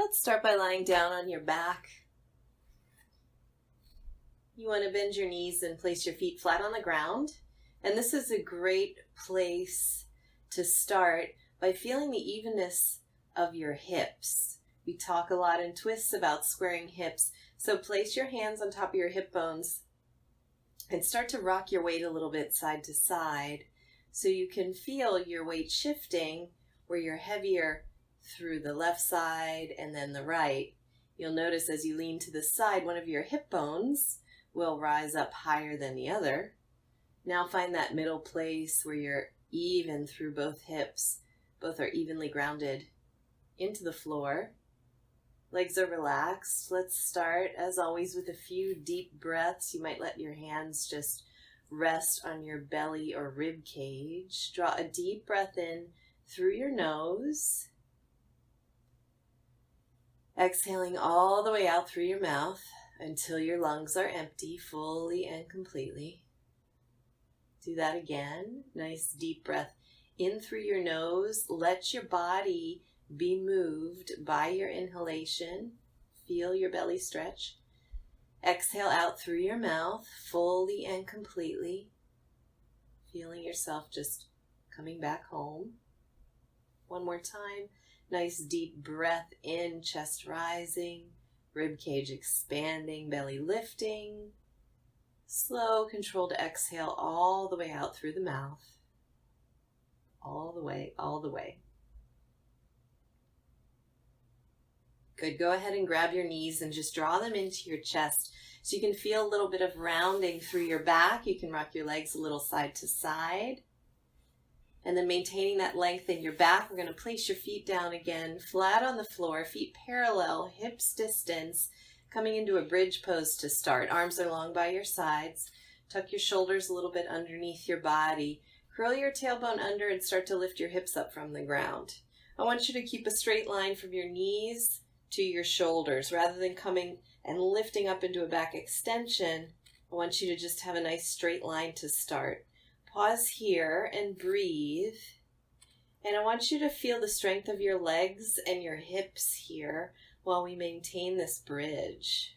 Let's start by lying down on your back. You want to bend your knees and place your feet flat on the ground. And this is a great place to start by feeling the evenness of your hips. We talk a lot in twists about squaring hips. So place your hands on top of your hip bones and start to rock your weight a little bit side to side so you can feel your weight shifting where you're heavier through the left side and then the right. You'll notice as you lean to the side, one of your hip bones will rise up higher than the other. Now find that middle place where you're even through both hips. Both are evenly grounded into the floor. Legs are relaxed. Let's start, as always, with a few deep breaths. You might let your hands just rest on your belly or rib cage. Draw a deep breath in through your nose. Exhaling all the way out through your mouth until your lungs are empty fully and completely. Do that again. Nice deep breath in through your nose. Let your body be moved by your inhalation. Feel your belly stretch. Exhale out through your mouth fully and completely. Feeling yourself just coming back home. One more time. Nice deep breath in, chest rising, rib cage expanding, belly lifting. Slow, controlled exhale all the way out through the mouth. All the way, all the way. Good. Go ahead and grab your knees and just draw them into your chest so you can feel a little bit of rounding through your back. You can rock your legs a little side to side. And then maintaining that length in your back, we're going to place your feet down again, flat on the floor, feet parallel, hips distance, coming into a bridge pose to start. Arms are long by your sides. Tuck your shoulders a little bit underneath your body. Curl your tailbone under and start to lift your hips up from the ground. I want you to keep a straight line from your knees to your shoulders. Rather than coming and lifting up into a back extension, I want you to just have a nice straight line to start. Pause here and breathe. And I want you to feel the strength of your legs and your hips here while we maintain this bridge.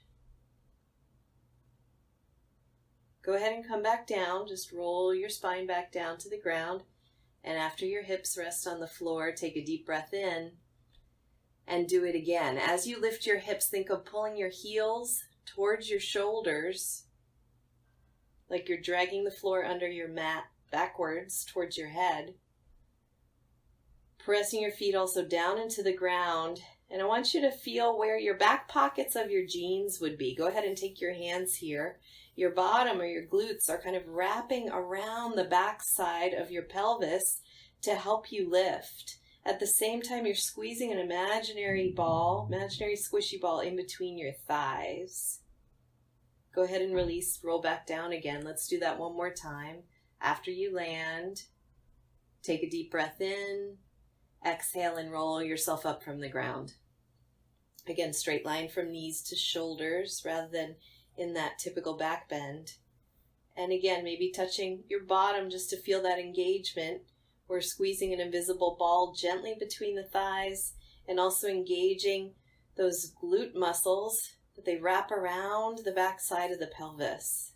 Go ahead and come back down. Just roll your spine back down to the ground. And after your hips rest on the floor, take a deep breath in and do it again. As you lift your hips, think of pulling your heels towards your shoulders, like you're dragging the floor under your mat backwards towards your head. Pressing your feet also down into the ground. And I want you to feel where your back pockets of your jeans would be. Go ahead and take your hands here. Your bottom or your glutes are kind of wrapping around the back side of your pelvis to help you lift. At the same time, you're squeezing an imaginary squishy ball in between your thighs. Go ahead and release, roll back down again. Let's do that one more time. After you land, take a deep breath in, exhale and roll yourself up from the ground. Again, straight line from knees to shoulders rather than in that typical back bend. And again, maybe touching your bottom just to feel that engagement. We're squeezing an invisible ball gently between the thighs and also engaging those glute muscles that they wrap around the back side of the pelvis.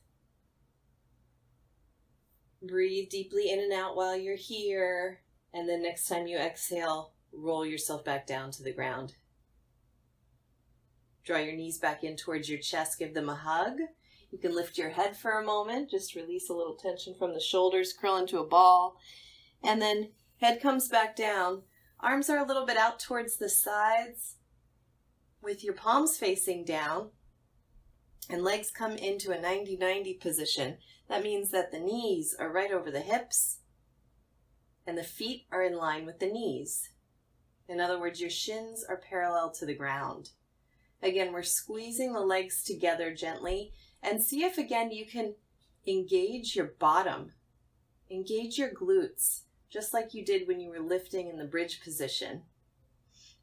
Breathe deeply in and out while you're here. And then next time you exhale, roll yourself back down to the ground. Draw your knees back in towards your chest. Give them a hug. You can lift your head for a moment. Just release a little tension from the shoulders. Curl into a ball. And then head comes back down. Arms are a little bit out towards the sides with your palms facing down. And legs come into a 90-90 position. That means that the knees are right over the hips and the feet are in line with the knees. In other words, your shins are parallel to the ground. Again, we're squeezing the legs together gently and see if again you can engage your bottom, engage your glutes, just like you did when you were lifting in the bridge position.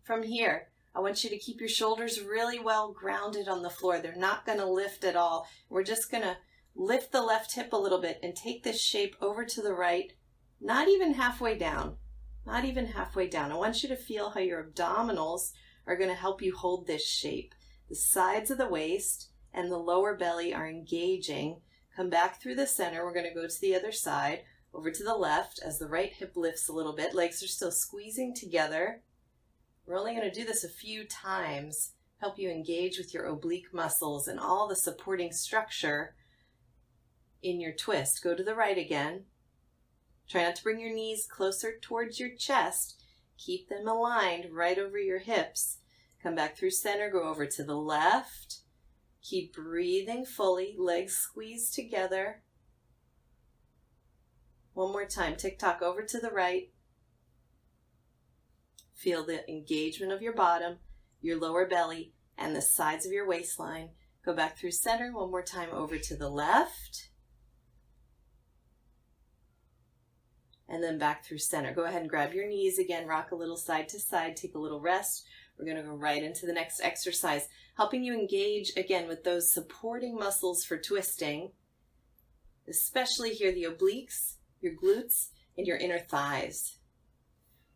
From here, I want you to keep your shoulders really well grounded on the floor. They're not going to lift at all. We're just going to lift the left hip a little bit and take this shape over to the right, not even halfway down. Not even halfway down. I want you to feel how your abdominals are going to help you hold this shape. The sides of the waist and the lower belly are engaging. Come back through the center. We're going to go to the other side, over to the left as the right hip lifts a little bit. Legs are still squeezing together. We're only going to do this a few times. Help you engage with your oblique muscles and all the supporting structure in your twist. Go to the right again. Try not to bring your knees closer towards your chest. Keep them aligned right over your hips. Come back through center, go over to the left. Keep breathing fully, legs squeezed together. One more time, tick-tock over to the right. Feel the engagement of your bottom, your lower belly, and the sides of your waistline. Go back through center, one more time over to the left. And then back through center. Go ahead and grab your knees again, rock a little side to side, take a little rest. We're going to go right into the next exercise, helping you engage again with those supporting muscles for twisting, especially here the obliques, your glutes, and your inner thighs.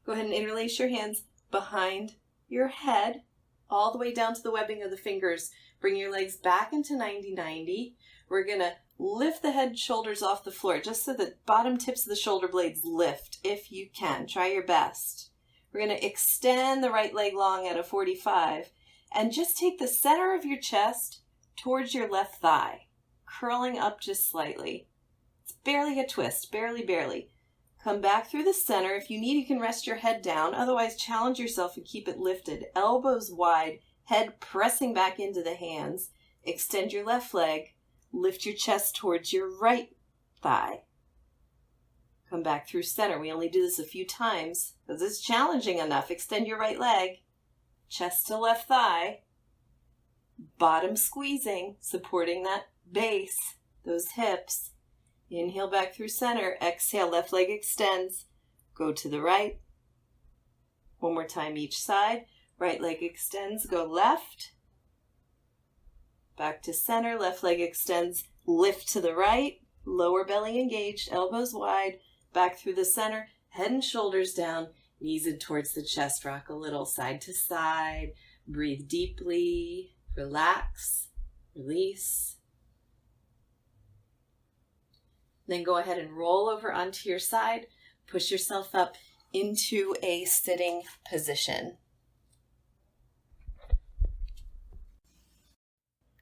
Go ahead and interlace your hands behind your head, all the way down to the webbing of the fingers. Bring your legs back into 90-90. We're going to lift the head and shoulders off the floor just so the bottom tips of the shoulder blades lift if you can. Try your best. We're going to extend the right leg long at a 45 and just take the center of your chest towards your left thigh, curling up just slightly. It's barely a twist, barely. Come back through the center. If you need, you can rest your head down. Otherwise, challenge yourself and keep it lifted. Elbows wide, head pressing back into the hands. Extend your left leg. Lift your chest towards your right thigh. Come back through center. We only do this a few times because it's challenging enough. Extend your right leg. Chest to left thigh. Bottom squeezing, supporting that base, those hips. Inhale back through center. Exhale, left leg extends. Go to the right. One more time each side. Right leg extends, go left. Back to center, left leg extends, lift to the right, lower belly engaged, elbows wide, back through the center, head and shoulders down, knees in towards the chest, rock a little side to side, breathe deeply, relax, release. Then go ahead and roll over onto your side, push yourself up into a sitting position.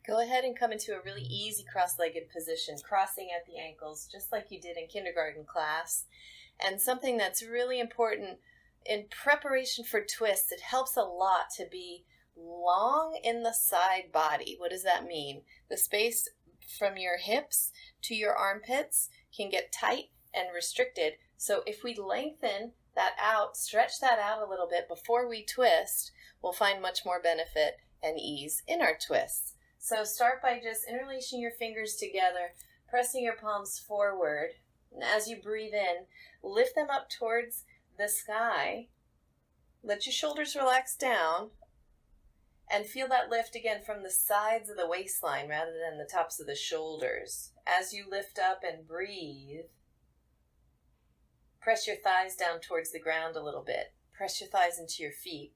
Go ahead and come into a really easy cross-legged position, crossing at the ankles, just like you did in kindergarten class. And something that's really important in preparation for twists, it helps a lot to be long in the side body. What does that mean? The space from your hips to your armpits can get tight and restricted. So if we lengthen that out, stretch that out a little bit before we twist, we'll find much more benefit and ease in our twists. So start by just interlacing your fingers together, pressing your palms forward. And as you breathe in, lift them up towards the sky. Let your shoulders relax down. And feel that lift again from the sides of the waistline rather than the tops of the shoulders. As you lift up and breathe, press your thighs down towards the ground a little bit. Press your thighs into your feet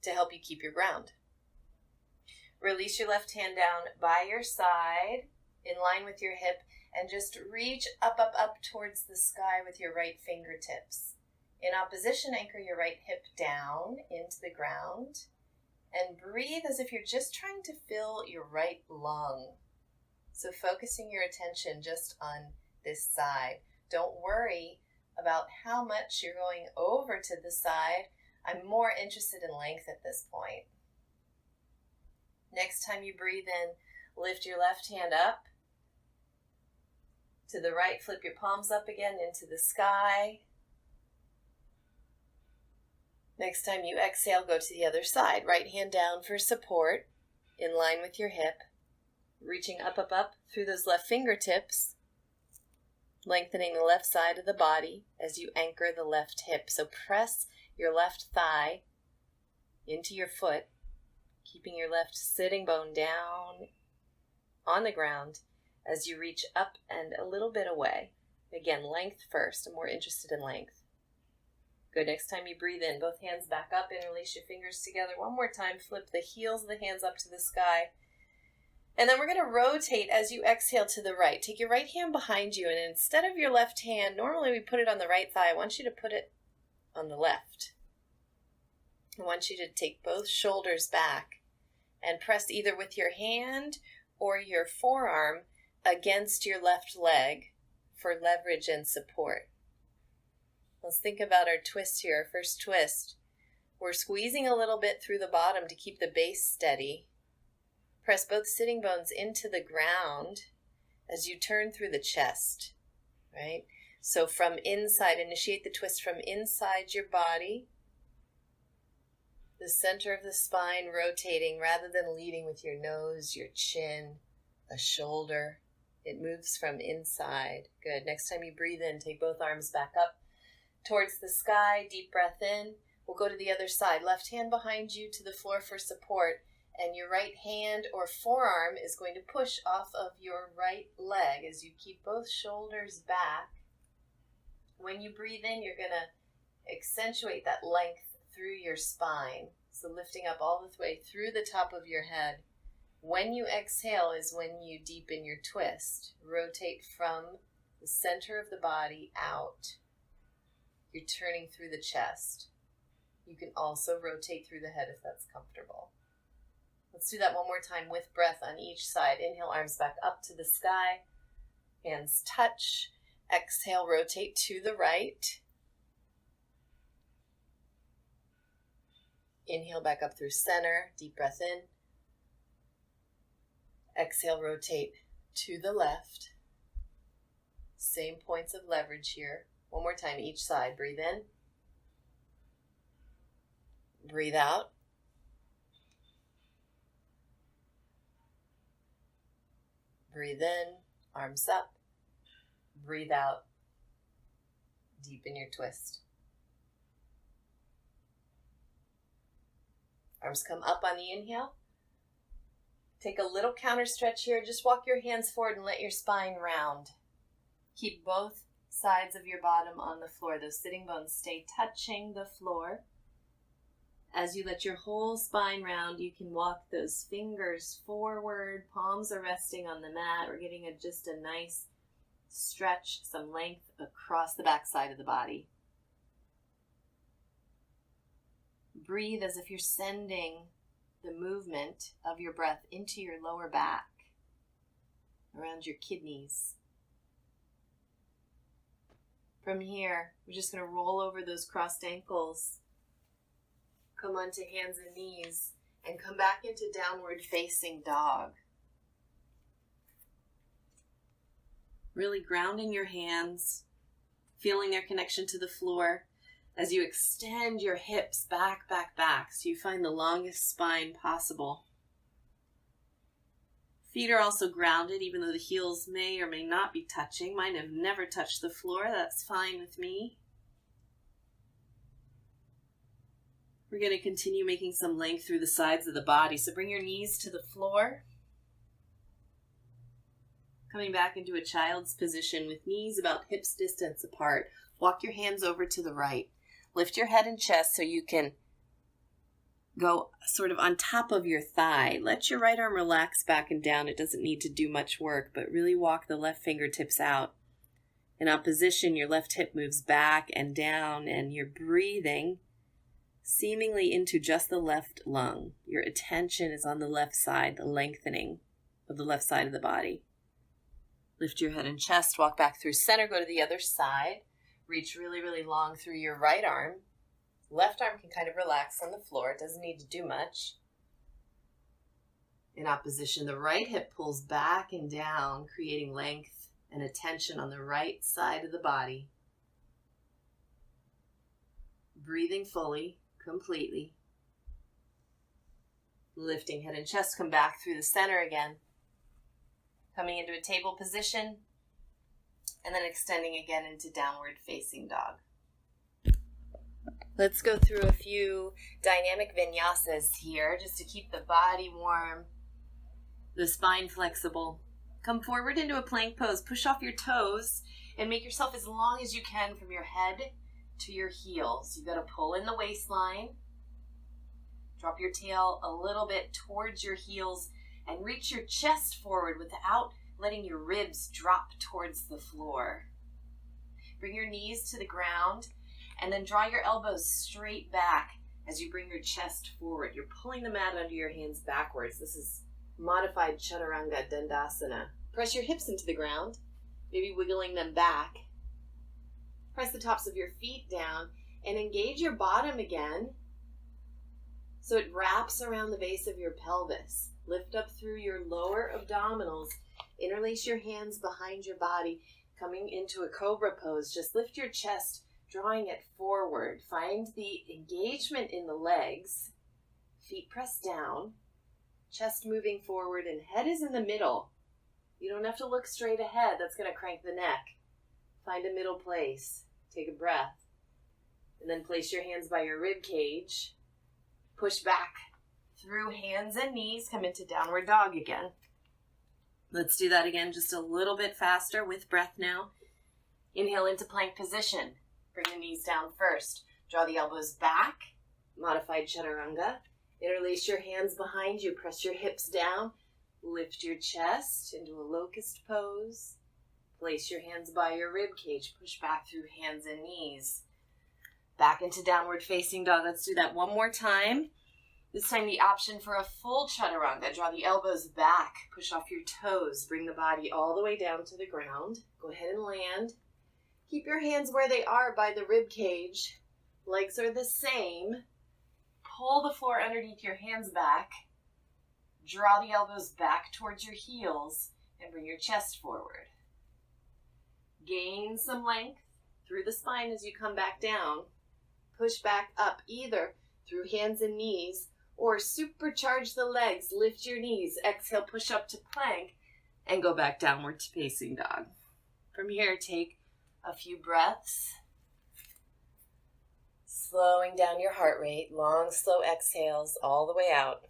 to help you keep your ground. Release your left hand down by your side, in line with your hip, and just reach up towards the sky with your right fingertips. In opposition, anchor your right hip down into the ground, and breathe as if you're just trying to fill your right lung. So focusing your attention just on this side. Don't worry about how much you're going over to the side. I'm more interested in length at this point. Next time you breathe in, lift your left hand up to the right, flip your palms up again into the sky. Next time you exhale, go to the other side. Right hand down for support, in line with your hip. Reaching up through those left fingertips, lengthening the left side of the body as you anchor the left hip. So press your left thigh into your foot, keeping your left sitting bone down on the ground as you reach up and a little bit away. Again, length first. I'm more interested in length. Good. Next time you breathe in, both hands back up, interlace your fingers together. One more time, flip the heels of the hands up to the sky. And then we're going to rotate as you exhale to the right. Take your right hand behind you, and instead of your left hand, normally we put it on the right thigh. I want you to put it on the left. I want you to take both shoulders back and press either with your hand or your forearm against your left leg for leverage and support. Let's think about our twist here. Our first twist. We're squeezing a little bit through the bottom to keep the base steady. Press both sitting bones into the ground as you turn through the chest, right? So from inside, initiate the twist from inside your body. The center of the spine rotating rather than leading with your nose, your chin, a shoulder. It moves from inside. Good. Next time you breathe in, take both arms back up towards the sky. Deep breath in. We'll go to the other side. Left hand behind you to the floor for support. And your right hand or forearm is going to push off of your right leg as you keep both shoulders back. When you breathe in, you're going to accentuate that length through your spine. So lifting up all the way through the top of your head. When you exhale is when you deepen your twist. Rotate from the center of the body out. You're turning through the chest. You can also rotate through the head if that's comfortable. Let's do that one more time with breath on each side. Inhale, arms back up to the sky. Hands touch. Exhale, rotate to the right. Inhale back up through center. Deep breath in. Exhale, rotate to the left. Same points of leverage here. One more time each side. Breathe in. Breathe out. Breathe in. Arms up. Breathe out. Deepen your twist. Arms come up on the inhale. Take a little counter stretch here. Just walk your hands forward and let your spine round. Keep both sides of your bottom on the floor. Those sitting bones stay touching the floor. As you let your whole spine round, you can walk those fingers forward. Palms are resting on the mat. We're getting just a nice stretch, some length across the back side of the body. Breathe as if you're sending the movement of your breath into your lower back, around your kidneys. From here, we're just going to roll over those crossed ankles, come onto hands and knees, and come back into downward facing dog. Really grounding your hands, feeling their connection to the floor as you extend your hips back, so you find the longest spine possible. Feet are also grounded, even though the heels may or may not be touching. Mine have never touched the floor. That's fine with me. We're going to continue making some length through the sides of the body. So bring your knees to the floor. Coming back into a child's position with knees about hips distance apart. Walk your hands over to the right. Lift your head and chest so you can go sort of on top of your thigh. Let your right arm relax back and down. It doesn't need to do much work, but really walk the left fingertips out. In opposition, your left hip moves back and down, and you're breathing seemingly into just the left lung. Your attention is on the left side, the lengthening of the left side of the body. Lift your head and chest, walk back through center, go to the other side. Reach really, really long through your right arm. Left arm can kind of relax on the floor. It doesn't need to do much. In opposition, the right hip pulls back and down, creating length and a tension on the right side of the body. Breathing fully, completely. Lifting head and chest, come back through the center again. Coming into a table position, and then extending again into downward facing dog. Let's go through a few dynamic vinyasas here just to keep the body warm, the spine flexible. Come forward into a plank pose. Push off your toes and make yourself as long as you can from your head to your heels. You've got to pull in the waistline. Drop your tail a little bit towards your heels and reach your chest forward without letting your ribs drop towards the floor. Bring your knees to the ground and then draw your elbows straight back as you bring your chest forward. You're pulling the mat under your hands backwards. This is modified Chaturanga Dandasana. Press your hips into the ground, maybe wiggling them back. Press the tops of your feet down and engage your bottom again so it wraps around the base of your pelvis. Lift up through your lower abdominals. Interlace your hands behind your body, coming into a cobra pose. Just lift your chest, drawing it forward. Find the engagement in the legs. Feet pressed down, chest moving forward, and head is in the middle. You don't have to look straight ahead. That's going to crank the neck. Find a middle place. Take a breath. And then place your hands by your rib cage. Push back through hands and knees. Come into downward dog again. Let's do that again just a little bit faster with breath now. Inhale into plank position. Bring the knees down first. Draw the elbows back. Modified Chaturanga. Interlace your hands behind you. Press your hips down. Lift your chest into a locust pose. Place your hands by your rib cage. Push back through hands and knees. Back into downward facing dog. Let's do that one more time. This time the option for a full Chaturanga. Draw the elbows back. Push off your toes. Bring the body all the way down to the ground. Go ahead and land. Keep your hands where they are by the rib cage. Legs are the same. Pull the floor underneath your hands back. Draw the elbows back towards your heels and bring your chest forward. Gain some length through the spine as you come back down. Push back up either through hands and knees or supercharge the legs. Lift your knees. Exhale, push up to plank and go back downward to facing dog. From here, take a few breaths. Slowing down your heart rate. Long, slow exhales all the way out.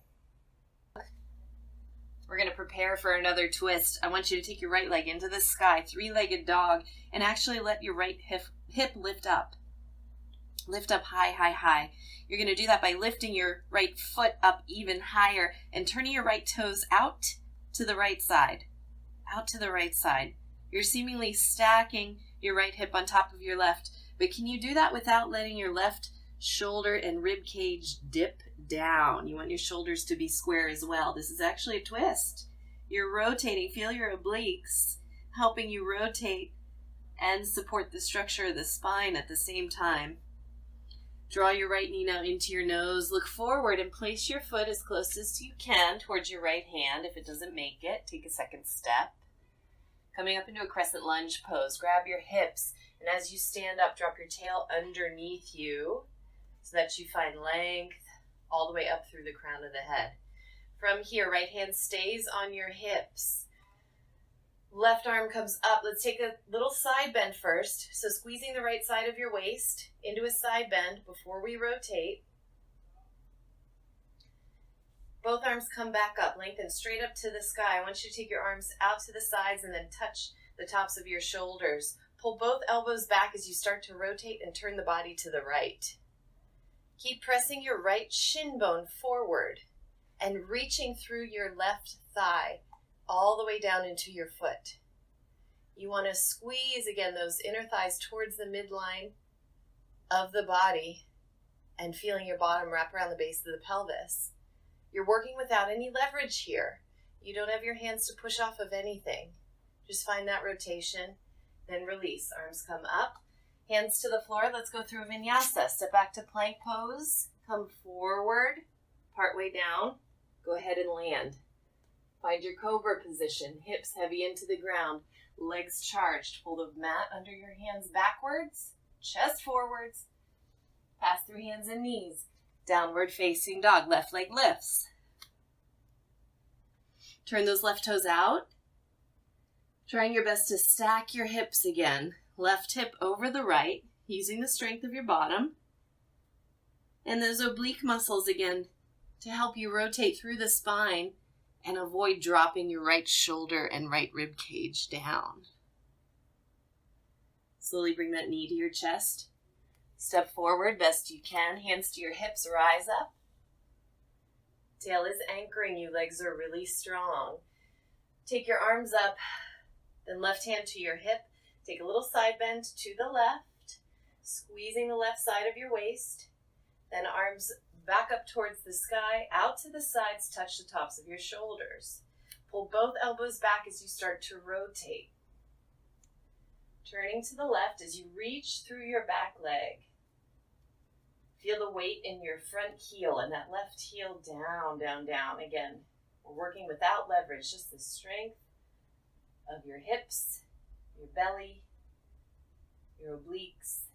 We're going to prepare for another twist. I want you to take your right leg into the sky, three-legged dog, and actually let your right hip lift up. Lift up high, high, high. You're going to do that by lifting your right foot up even higher and turning your right toes out to the right side. Out to the right side. You're seemingly stacking your right hip on top of your left, but can you do that without letting your left shoulder and rib cage dip down? You want your shoulders to be square as well. This is actually a twist. You're rotating. Feel your obliques helping you rotate and support the structure of the spine at the same time. Draw your right knee now into your nose. Look forward and place your foot as close as you can towards your right hand. If it doesn't make it, take a second step. Coming up into a crescent lunge pose. Grab your hips, and as you stand up, drop your tail underneath you so that you find length all the way up through the crown of the head. From here, right hand stays on your hips. Left arm comes up. Let's take a little side bend first. So squeezing the right side of your waist into a side bend before we rotate. Both arms come back up, lengthen straight up to the sky. I want you to take your arms out to the sides and then touch the tops of your shoulders. Pull both elbows back as you start to rotate and turn the body to the right. Keep pressing your right shin bone forward and reaching through your left thigh all the way down into your foot. You want to squeeze again those inner thighs towards the midline of the body and feeling your bottom wrap around the base of the pelvis. You're working without any leverage here. You don't have your hands to push off of anything. Just find that rotation, then release. Arms come up, hands to the floor. Let's go through a vinyasa. Step back to plank pose. Come forward, partway down. Go ahead and land. Find your cobra position, hips heavy into the ground, legs charged. Pull the mat under your hands backwards, chest forwards. Pass through hands and knees. Downward facing dog, left leg lifts. Turn those left toes out. Trying your best to stack your hips again. Left hip over the right, using the strength of your bottom. And those oblique muscles again to help you rotate through the spine and avoid dropping your right shoulder and right rib cage down. Slowly bring that knee to your chest. Step forward best you can. Hands to your hips, rise up. Tail is anchoring you. Legs are really strong. Take your arms up, then left hand to your hip. Take a little side bend to the left, squeezing the left side of your waist. Then arms back up towards the sky, out to the sides, touch the tops of your shoulders. Pull both elbows back as you start to rotate. Turning to the left as you reach through your back leg. Feel the weight in your front heel and that left heel down, down, down. Again, we're working without leverage, just the strength of your hips, your belly, your obliques.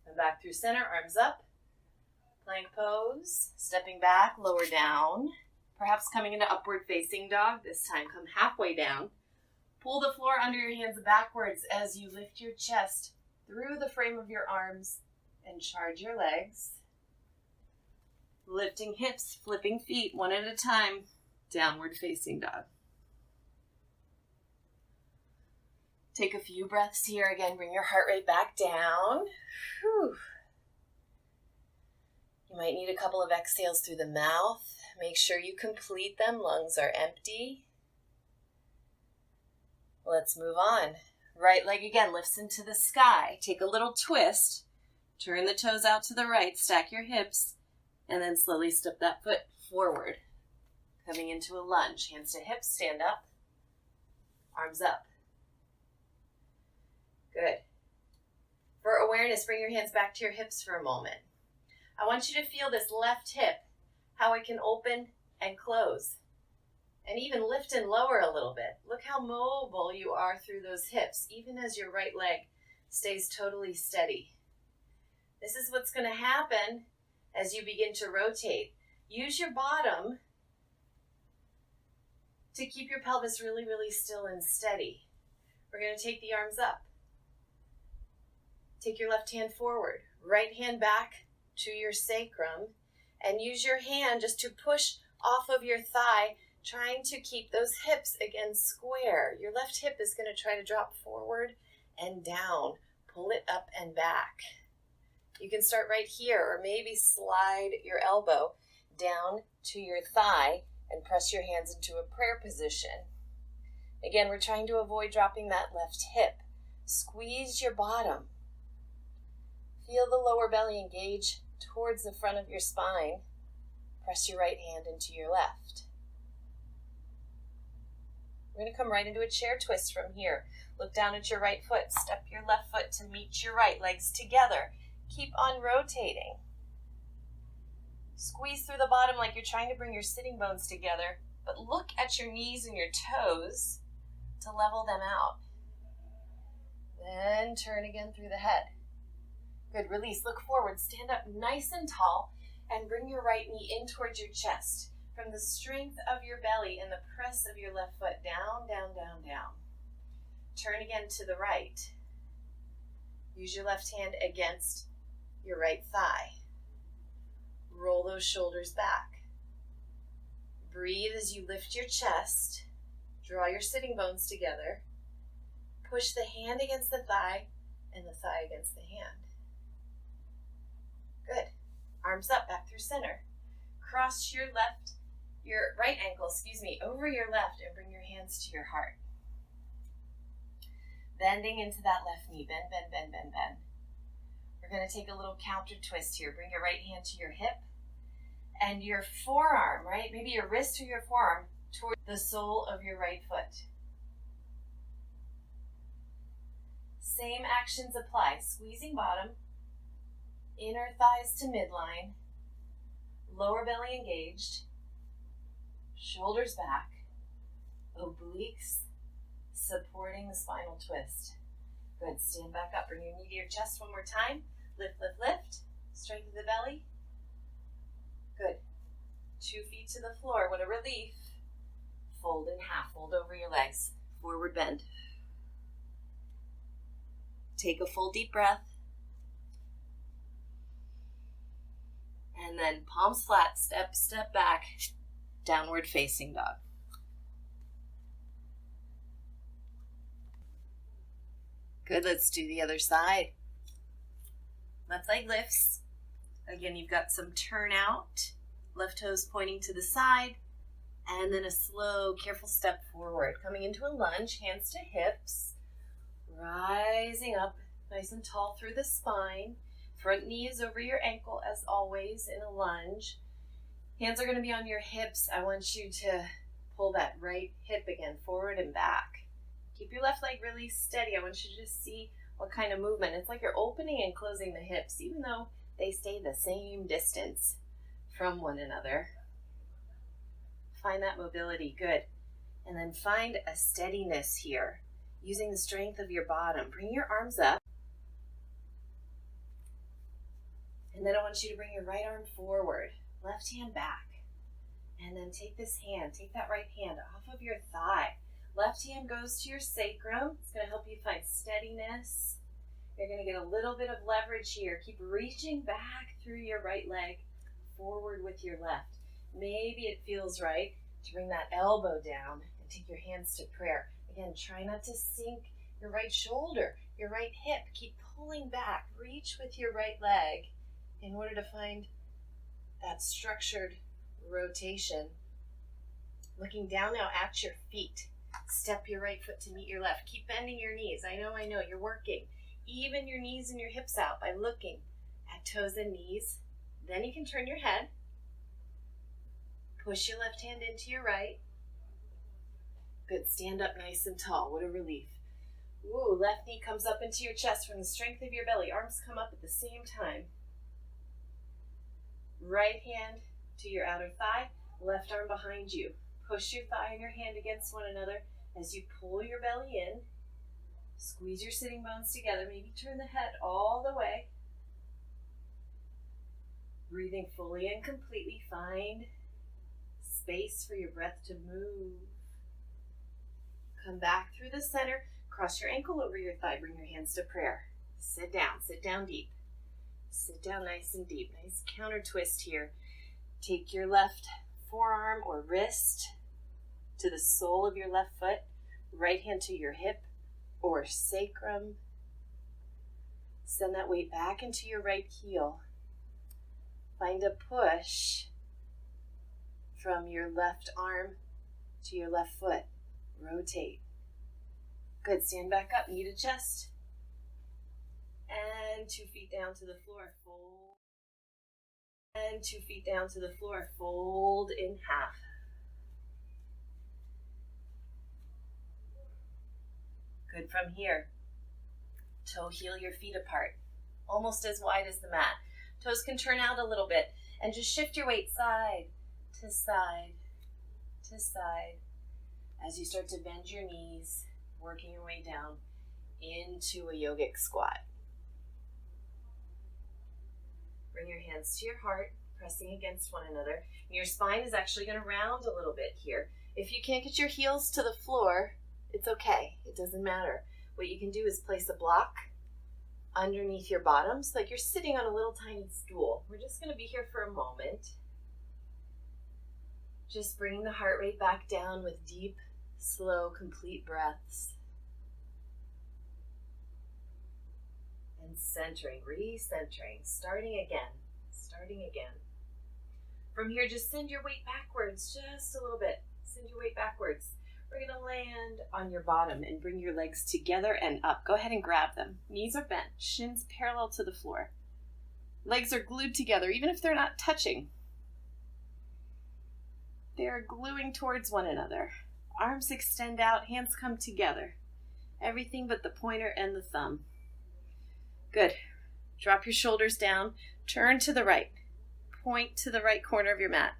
Come back through center, arms up. Plank pose, stepping back, lower down. Perhaps coming into upward facing dog. This time come halfway down. Pull the floor under your hands backwards as you lift your chest through the frame of your arms and charge your legs. Lifting hips, flipping feet one at a time. Downward facing dog. Take a few breaths here. Again, bring your heart rate back down. Whew. You might need a couple of exhales through the mouth. Make sure you complete them. Lungs are empty. Let's move on. Right leg again lifts into the sky. Take a little twist. Turn the toes out to the right. Stack your hips. And then slowly step that foot forward. Coming into a lunge. Hands to hips. Stand up. Arms up. Good. For awareness, bring your hands back to your hips for a moment. I want you to feel this left hip, how it can open and close, and even lift and lower a little bit. Look how mobile you are through those hips, even as your right leg stays totally steady. This is what's going to happen as you begin to rotate. Use your bottom to keep your pelvis really, really still and steady. We're going to take the arms up. Take your left hand forward, right hand back to your sacrum, and use your hand just to push off of your thigh, trying to keep those hips again square. Your left hip is going to try to drop forward and down. Pull it up and back. You can start right here, or maybe slide your elbow down to your thigh and press your hands into a prayer position. Again, we're trying to avoid dropping that left hip. Squeeze your bottom. Feel the lower belly engage towards the front of your spine. Press your right hand into your left. We're going to come right into a chair twist from here. Look down at your right foot. Step your left foot to meet your right. Legs together. Keep on rotating. Squeeze through the bottom like you're trying to bring your sitting bones together, but look at your knees and your toes to level them out. Then turn again through the head. Good, release, look forward, stand up nice and tall, and bring your right knee in towards your chest. From the strength of your belly and the press of your left foot, down, down, down, down. Turn again to the right. Use your left hand against your right thigh. Roll those shoulders back. Breathe as you lift your chest. Draw your sitting bones together. Push the hand against the thigh and the thigh against the hand. Good. Arms up, back through center. Cross your right ankle, over your left, and bring your hands to your heart. Bending into that left knee. Bend, bend, bend, bend, bend. We're going to take a little counter twist here. Bring your right hand to your hip and your forearm, right? Maybe your wrist or your forearm toward the sole of your right foot. Same actions apply. Squeezing bottom, inner thighs to midline, lower belly engaged, shoulders back, obliques supporting the spinal twist. Good, stand back up. Bring your knee to your chest one more time. Lift, lift, lift. Strengthen the belly. Good. 2 feet to the floor. What a relief. Fold in half. Fold over your legs. Forward bend. Take a full deep breath. And then palms flat. Step, step back. Downward facing dog. Good, let's do the other side. Left leg lifts. Again, you've got some turn out, left toes pointing to the side, and then a slow, careful step forward. Coming into a lunge, hands to hips, rising up nice and tall through the spine. Front knee is over your ankle as always in a lunge. Hands are going to be on your hips. I want you to pull that right hip again, forward and back. Keep your left leg really steady. I want you to just see what kind of movement. It's like you're opening and closing the hips, even though they stay the same distance from one another. Find that mobility, good. And then find a steadiness here, using the strength of your bottom. Bring your arms up. And then I want you to bring your right arm forward, left hand back. And then take this hand, take that right hand off of your thigh. Left hand goes to your sacrum. It's going to help you find steadiness. You're going to get a little bit of leverage here. Keep reaching back through your right leg, forward with your left. Maybe it feels right to bring that elbow down and take your hands to prayer. Again, try not to sink your right shoulder, your right hip. Keep pulling back. Reach with your right leg in order to find that structured rotation. Looking down now at your feet. Step your right foot to meet your left. Keep bending your knees. I know, you're working. Even your knees and your hips out by looking at toes and knees. Then you can turn your head. Push your left hand into your right. Good, stand up nice and tall. What a relief. Ooh, left knee comes up into your chest from the strength of your belly. Arms come up at the same time. Right hand to your outer thigh, left arm behind you. Push your thigh and your hand against one another as you pull your belly in. Squeeze your sitting bones together. Maybe turn the head all the way. Breathing fully and completely. Find space for your breath to move. Come back through the center. Cross your ankle over your thigh. Bring your hands to prayer. Sit down deep. Sit down nice and deep. Nice counter twist here. Take your left forearm or wrist to the sole of your left foot. Right hand to your hip or sacrum. Send that weight back into your right heel. Find a push from your left arm to your left foot. Rotate. Good, stand back up, knee to chest. And 2 feet down to the floor, fold. And 2 feet down to the floor, fold in half. Good, from here, toe heel your feet apart, almost as wide as the mat. Toes can turn out a little bit, and just shift your weight side to side to side as you start to bend your knees, working your way down into a yogic squat. Bring your hands to your heart, pressing against one another. And your spine is actually going to round a little bit here. If you can't get your heels to the floor, it's okay. It doesn't matter. What you can do is place a block underneath your bottoms, like you're sitting on a little tiny stool. We're just going to be here for a moment. Just bringing the heart rate back down with deep, slow, complete breaths. And centering, recentering, starting again. From here, just send your weight backwards just a little bit. Send your weight backwards. We're going to land on your bottom and bring your legs together and up. Go ahead and grab them. Knees are bent, shins parallel to the floor. Legs are glued together, even if they're not touching. They are gluing towards one another. Arms extend out, hands come together. Everything but the pointer and the thumb. Good. Drop your shoulders down. Turn to the right. Point to the right corner of your mat.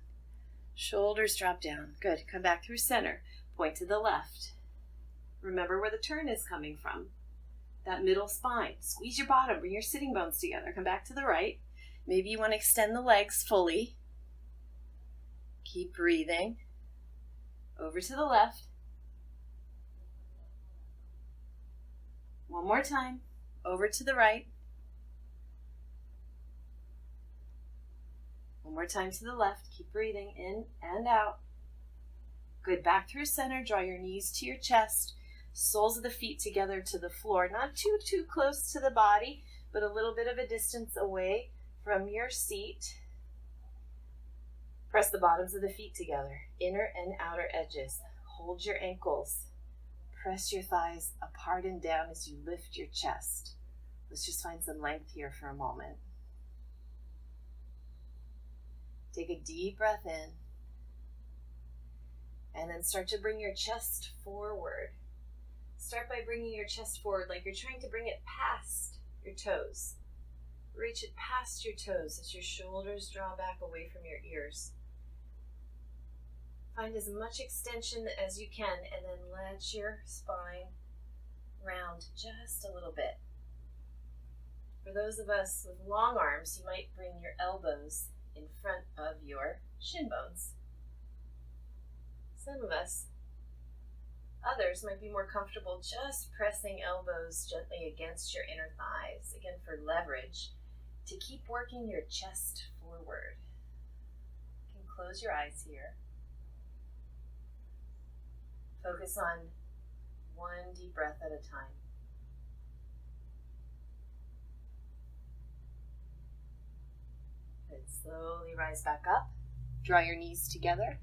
Shoulders drop down. Good. Come back through center. Point to the left. Remember where the turn is coming from. That middle spine. Squeeze your bottom. Bring your sitting bones together. Come back to the right. Maybe you want to extend the legs fully. Keep breathing. Over to the left. One more time. Over to the right. One more time to the left. Keep breathing in and out. Good. Back through center. Draw your knees to your chest. Soles of the feet together to the floor. Not too close to the body, but a little bit of a distance away from your seat. Press the bottoms of the feet together, inner and outer edges. Hold your ankles. Press your thighs apart and down as you lift your chest. Let's just find some length here for a moment. Take a deep breath in. And then start to bring your chest forward. Start by bringing your chest forward like you're trying to bring it past your toes. Reach it past your toes as your shoulders draw back away from your ears. Find as much extension as you can and then let your spine round just a little bit. For those of us with long arms, you might bring your elbows in front of your shin bones. Some of us, others might be more comfortable just pressing elbows gently against your inner thighs, again for leverage, to keep working your chest forward. You can close your eyes here. Focus on one deep breath at a time. Good. Slowly rise back up. Draw your knees together.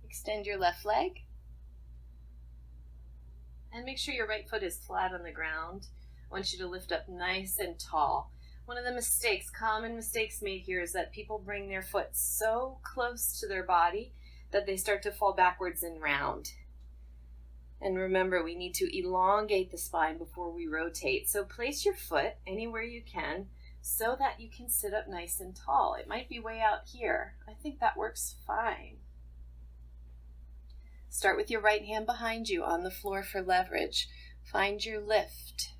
Extend your left leg. And make sure your right foot is flat on the ground. I want you to lift up nice and tall. One of the common mistakes made here is that people bring their foot so close to their body that they start to fall backwards and round. And remember, we need to elongate the spine before we rotate. So place your foot anywhere you can so that you can sit up nice and tall. It might be way out here. I think that works fine. Start with your right hand behind you on the floor for leverage. Find your lift.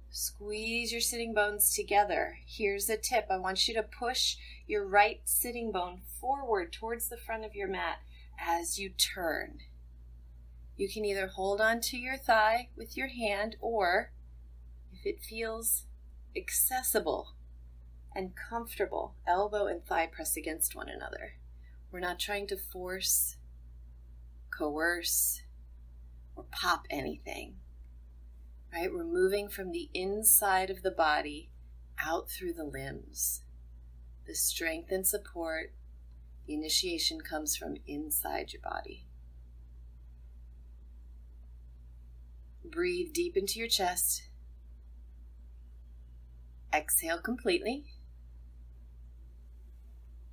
Squeeze your sitting bones together. Here's a tip. I want you to push your right sitting bone forward towards the front of your mat as you turn. You can either hold on to your thigh with your hand, or if it feels accessible and comfortable, elbow and thigh press against one another. We're not trying to force, coerce, or pop anything. Right? We're moving from the inside of the body out through the limbs. The strength and support, the initiation comes from inside your body. Breathe deep into your chest. Exhale completely.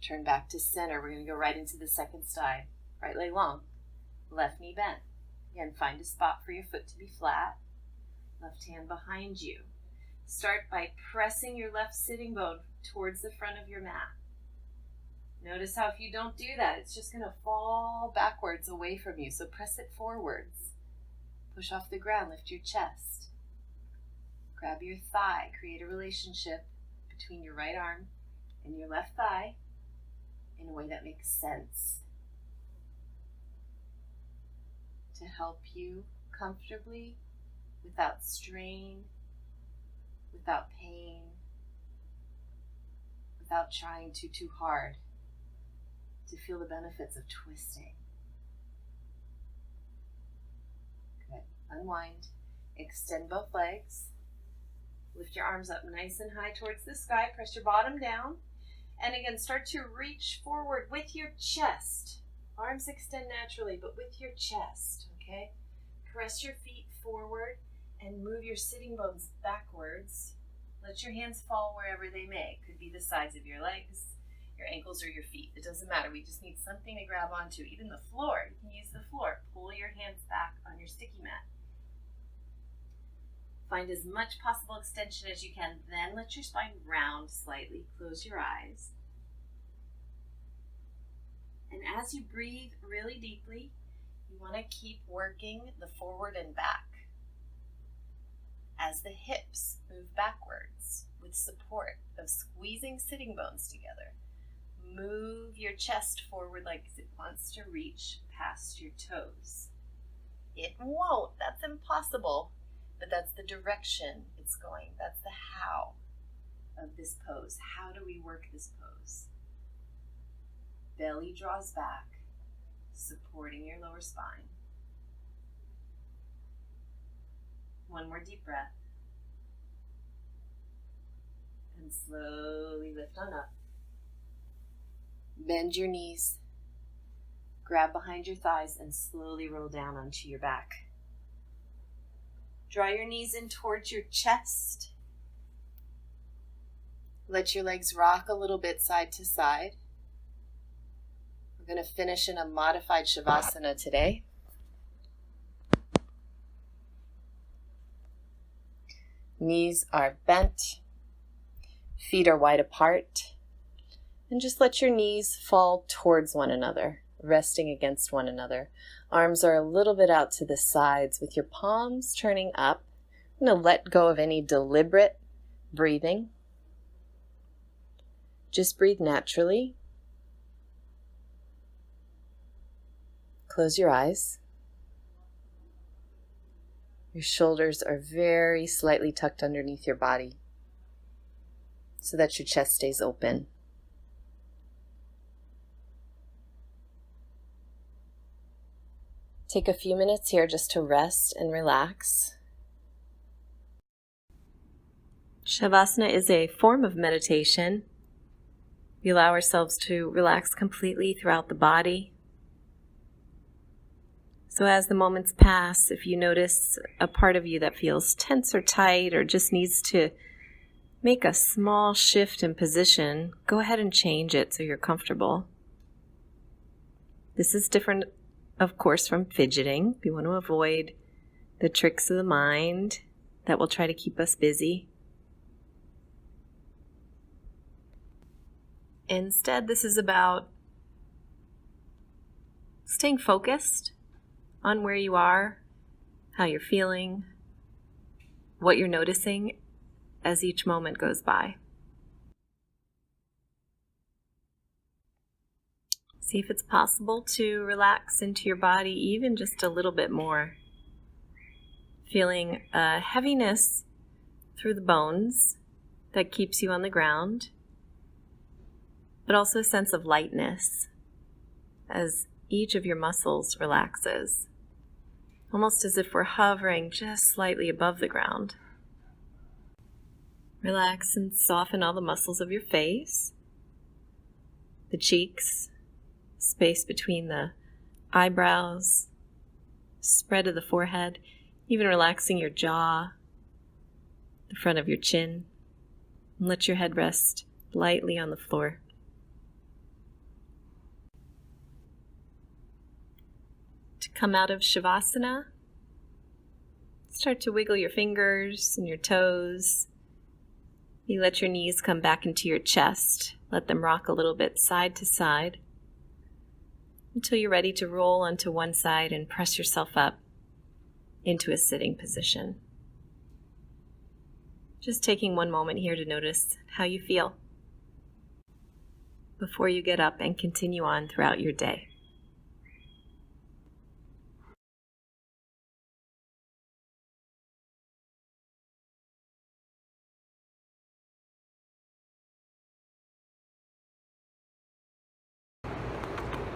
Turn back to center. We're going to go right into the second side. Right leg long, left knee bent. Again, find a spot for your foot to be flat. Left hand behind you. Start by pressing your left sitting bone towards the front of your mat. Notice how if you don't do that, it's just going to fall backwards away from you. So press it forwards. Push off the ground, lift your chest. Grab your thigh, create a relationship between your right arm and your left thigh in a way that makes sense. To help you comfortably, without strain, without pain, without trying too hard, to feel the benefits of twisting. Good. Unwind. Extend both legs. Lift your arms up nice and high towards the sky. Press your bottom down. And again, start to reach forward with your chest. Arms extend naturally, but with your chest, okay? Press your feet forward and move your sitting bones backwards. Let your hands fall wherever they may. It could be the sides of your legs, your ankles, or your feet. It doesn't matter. We just need something to grab onto. Even the floor. You can use the floor. Pull your hands back on your sticky mat. Find as much possible extension as you can. Then let your spine round slightly. Close your eyes. And as you breathe really deeply, you want to keep working the forward and back. As the hips move backwards with support of squeezing sitting bones together, move your chest forward like it wants to reach past your toes. It won't. That's impossible. But that's the direction it's going. That's the how of this pose. How do we work this pose? Belly draws back, supporting your lower spine. One more deep breath. and slowly lift on up. Bend your knees. Grab behind your thighs and slowly roll down onto your back. Draw your knees in towards your chest. Let your legs rock a little bit side to side. We're going to finish in a modified Shavasana today. Knees are bent, feet are wide apart, and just let your knees fall towards one another, resting against one another. Arms are a little bit out to the sides with your palms turning up. I'm going to let go of any deliberate breathing. Just breathe naturally. Close your eyes. Your shoulders are very slightly tucked underneath your body so that your chest stays open. Take a few minutes here just to rest and relax. Shavasana is a form of meditation. We allow ourselves to relax completely throughout the body. So as the moments pass, if you notice a part of you that feels tense or tight or just needs to make a small shift in position, go ahead and change it so you're comfortable. This is different, of course, from fidgeting. We want to avoid the tricks of the mind that will try to keep us busy. Instead, this is about staying focused on where you are, how you're feeling, what you're noticing as each moment goes by. See if it's possible to relax into your body even just a little bit more. Feeling a heaviness through the bones that keeps you on the ground, but also a sense of lightness as each of your muscles relaxes. Almost as if we're hovering just slightly above the ground. Relax and soften all the muscles of your face, the cheeks, space between the eyebrows, spread of the forehead, even relaxing your jaw, the front of your chin, and let your head rest lightly on the floor. To come out of Shavasana, start to wiggle your fingers and your toes. You let your knees come back into your chest. Let them rock a little bit side to side until you're ready to roll onto one side and press yourself up into a sitting position. Just taking one moment here to notice how you feel before you get up and continue on throughout your day.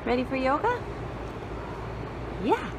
Ready for yoga? Yeah.